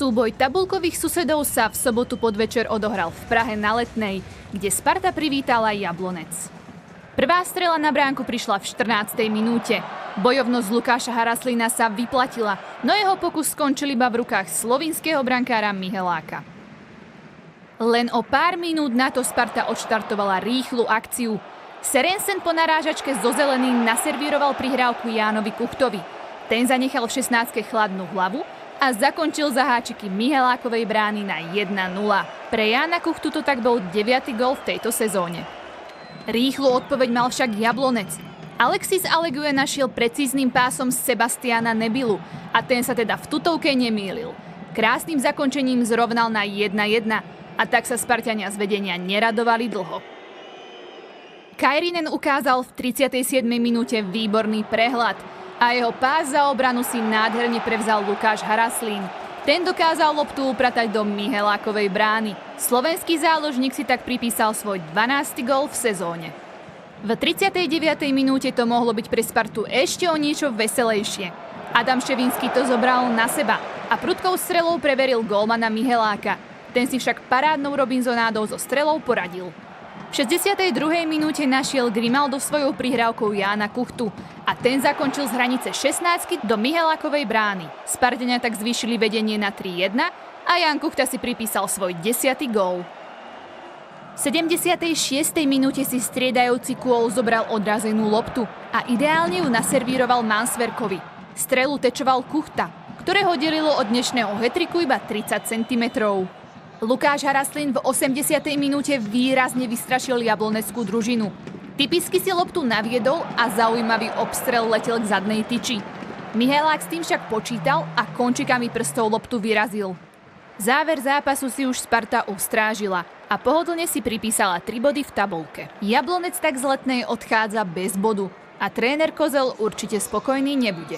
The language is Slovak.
Súboj tabuľkových susedov sa v sobotu podvečer odohral v Prahe na Letnej, kde Sparta privítala Jablonec. Prvá strela na bránku prišla v 14. minúte. Bojovnosť Lukáša Haraslína sa vyplatila, no jeho pokus skončil iba v rukách slovinského brankára Miheláka. Len o pár minút na to Sparta odštartovala rýchlu akciu. Serensen po narážačke zo zeleným naservíroval prihrávku Jánovi Kuchtovi. Ten zanechal v 16. chladnú hlavu a zakončil za háčiky Mihelákovej brány na 1-0. Pre Jána Kuchtu to tak bol 9. gól v tejto sezóne. Rýchlu odpoveď mal však Jablonec. Alexis Allegue našiel precízným pásom Sebastiana Nebilu a ten sa teda v tutovke nemýlil. Krásnym zakončením zrovnal na 1-1 a tak sa Sparťania z vedenia neradovali dlho. Kairinen ukázal v 37. minúte výborný prehľad a jeho pás za obranu si nádherne prevzal Lukáš Haraslín. Ten dokázal loptu upratať do Mihelákovej brány. Slovenský záložník si tak pripísal svoj 12. gól v sezóne. V 39. minúte to mohlo byť pre Spartu ešte o niečo veselejšie. Adam Ševinský to zobral na seba a prudkou strelou preveril gólmana Miheláka. Ten si však parádnou Robinsonádou so strelou poradil. V 62. minúte našiel Grimaldo svojou prihrávkou Jána Kuchtu a ten zakončil z hranice 16 do Mihelákovej brány. Spartania tak zvýšili vedenie na 3-1 a Ján Kuchta si pripísal svoj 10. gól. V 76. minúte si striedajúci kôl zobral odrazenú loptu a ideálne ju naservíroval Mansverkovi. Strelu tečoval Kuchta, ktorého delilo od dnešného hetriku iba 30 cm. Lukáš Haraslín v 80. minúte výrazne vystrašil jabloneckú družinu. Typicky si loptu naviedol a zaujímavý obstrel letel k zadnej tyči. Mihelák s tým však počítal a končikami prstov loptu vyrazil. Záver zápasu si už Sparta ustrážila a pohodlne si pripísala 3 body v tabuľke. Jablonec tak z Letnej odchádza bez bodu a tréner Kozel určite spokojný nebude.